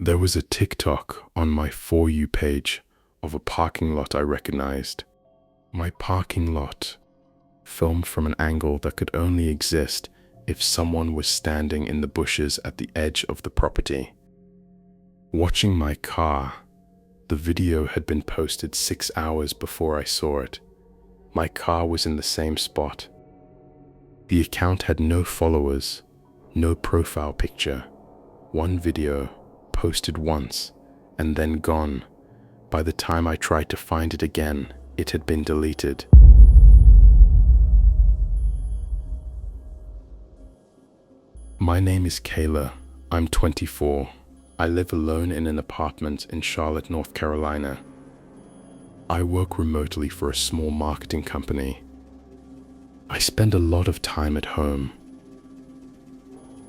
There was a TikTok on my For You page of a parking lot I recognized. My parking lot, filmed from an angle that could only exist if someone was standing in the bushes at the edge of the property. Watching my car, the video had been posted 6 hours before I saw it. My car was in the same spot. The account had no followers, no profile picture, one video posted once and then gone. By the time I tried to find it again, it had been deleted. My name is Kayla. I'm 24. I live alone in an apartment in Charlotte, North Carolina. I work remotely for a small marketing company. I spend a lot of time at home.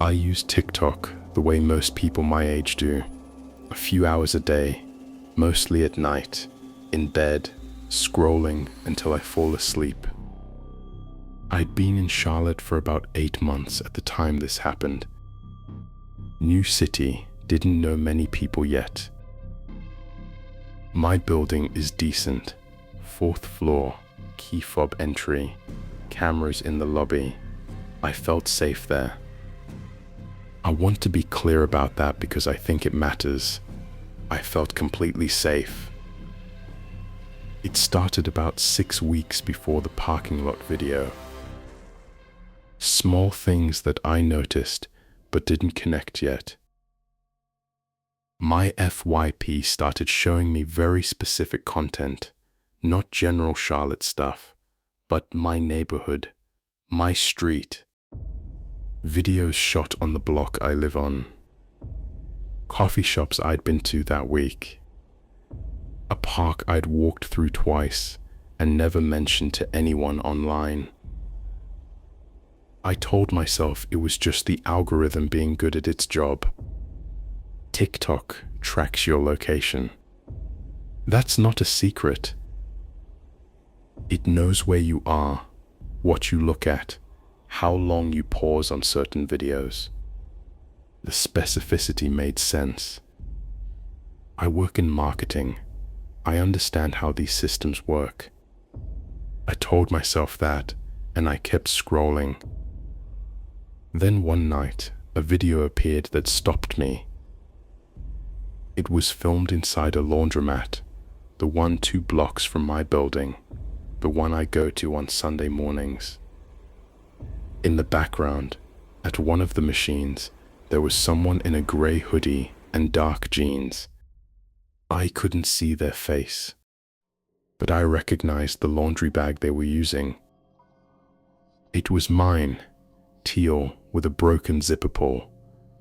I use TikTok the way most people my age do, a few hours a day, mostly at night, in bed, scrolling until I fall asleep. I'd been in Charlotte for about 8 months at the time this happened. New city, didn't know many people yet. My building is decent, 4th floor, key fob entry, cameras in the lobby. I felt safe there. I want to be clear about that because I think it matters. I felt completely safe. It started about 6 weeks before the parking lot video. Small things that I noticed but didn't connect yet. My FYP started showing me very specific content, not general Charlotte stuff, but my neighborhood, my street. Videos shot on the block I live on. Coffee shops I'd been to that week. A park I'd walked through twice and never mentioned to anyone online. I told myself it was just the algorithm being good at its job. TikTok tracks your location. That's not a secret. It knows where you are, what you look at, how long you pause on certain videos. The specificity made sense. I work in marketing. I understand how these systems work. I told myself that, and I kept scrolling. Then one night, a video appeared that stopped me. It was filmed inside a laundromat, the one 2 blocks from my building, the one I go to on Sunday mornings. In the background, at one of the machines, there was someone in a gray hoodie and dark jeans. I couldn't see their face, but I recognized the laundry bag they were using. It was mine, teal with a broken zipper pull.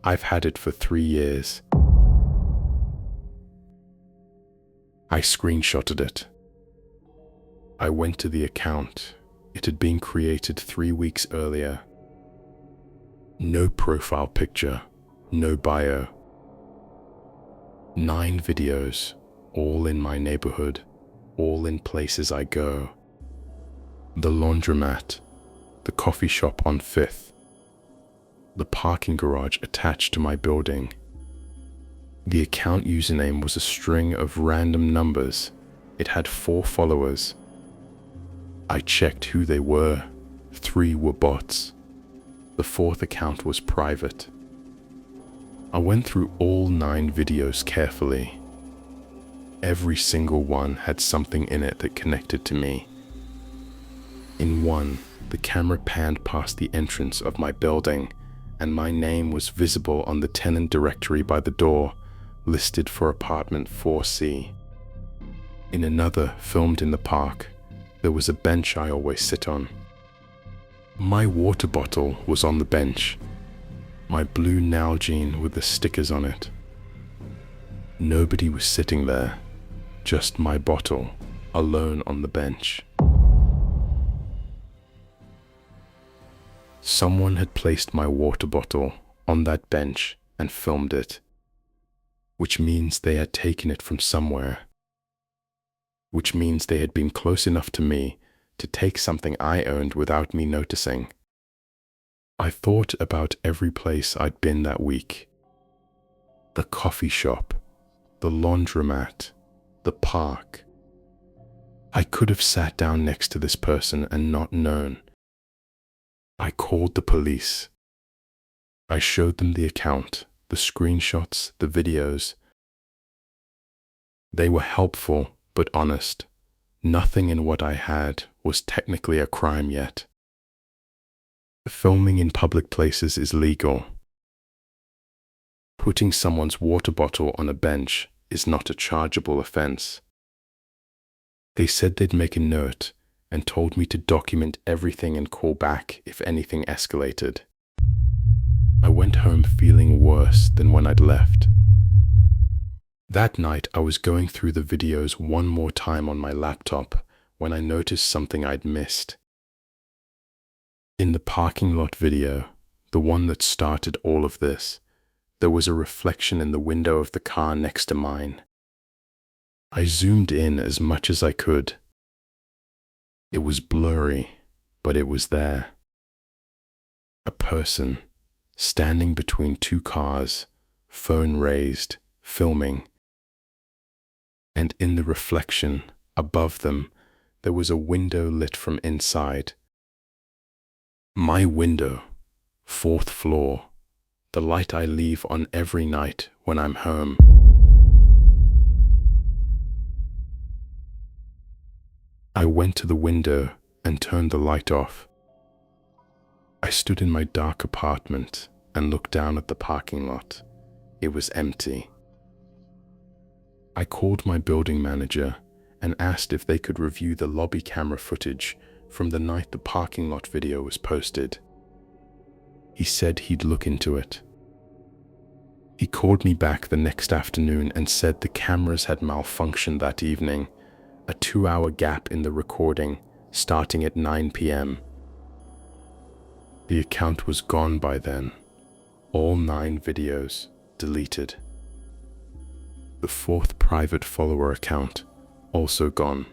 I've had it for 3 years. I screenshotted it. I went to the account. It had been created 3 weeks earlier. No profile picture, no bio. 9 videos, all in my neighborhood, all in places I go. The laundromat, the coffee shop on 5th, the parking garage attached to my building. The account username was a string of random numbers. It had 4 followers. I checked who they were. 3 were bots. The 4th account was private. I went through all 9 videos carefully. Every single one had something in it that connected to me. In one, the camera panned past the entrance of my building, and my name was visible on the tenant directory by the door, listed for apartment 4C. In another, filmed in the park, there was a bench I always sit on. My water bottle was on the bench, my blue Nalgene with the stickers on it. Nobody was sitting there, just my bottle, alone on the bench. Someone had placed my water bottle on that bench and filmed it, which means they had taken it from somewhere, which means they had been close enough to me to take something I owned without me noticing. I thought about every place I'd been that week. The coffee shop, the laundromat, the park. I could have sat down next to this person and not known. I called the police. I showed them the account, the screenshots, the videos. They were helpful, but honest. Nothing in what I had was technically a crime yet. Filming in public places is legal. Putting someone's water bottle on a bench is not a chargeable offense. They said they'd make a note and told me to document everything and call back if anything escalated. I went home feeling worse than when I'd left. That night, I was going through the videos one more time on my laptop when I noticed something I'd missed. In the parking lot video, the one that started all of this, there was a reflection in the window of the car next to mine. I zoomed in as much as I could. It was blurry, but it was there. A person, standing between two cars, phone raised, filming. And in the reflection, above them, there was a window lit from inside. My window, 4th floor, the light I leave on every night when I'm home. I went to the window and turned the light off. I stood in my dark apartment and looked down at the parking lot. It was empty. I called my building manager and asked if they could review the lobby camera footage from the night the parking lot video was posted. He said he'd look into it. He called me back the next afternoon and said the cameras had malfunctioned that evening, a 2-hour gap in the recording starting at 9 p.m. The account was gone by then, all 9 videos deleted. The 4th private follower account also gone.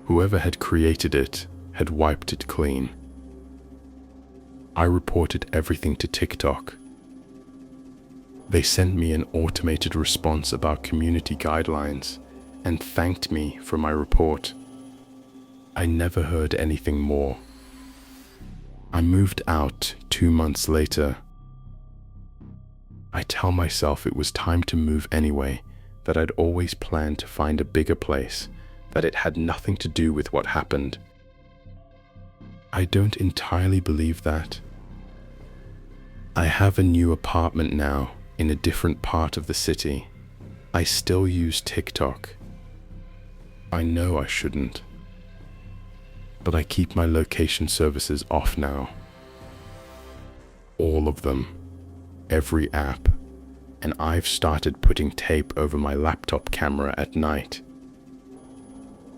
Whoever had created it had wiped it clean. I reported everything to TikTok. They sent me an automated response about community guidelines and thanked me for my report. I never heard anything more. I moved out 2 months later. I tell myself it was time to move anyway, that I'd always planned to find a bigger place, that it had nothing to do with what happened. I don't entirely believe that. I have a new apartment now in a different part of the city. I still use TikTok. I know I shouldn't, but I keep my location services off now. All of them. Every app, and I've started putting tape over my laptop camera at night.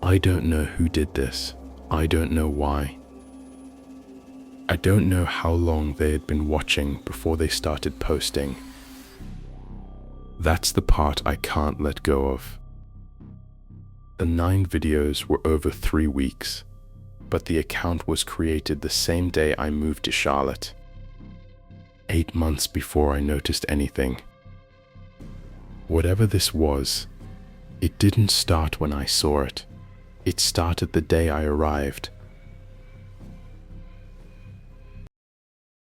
I don't know who did this. I don't know why. I don't know how long they had been watching before they started posting. That's the part I can't let go of. The 9 videos were over 3 weeks, but the account was created the same day I moved to Charlotte. 8 months before I noticed anything. Whatever this was, it didn't start when I saw it. It started the day I arrived.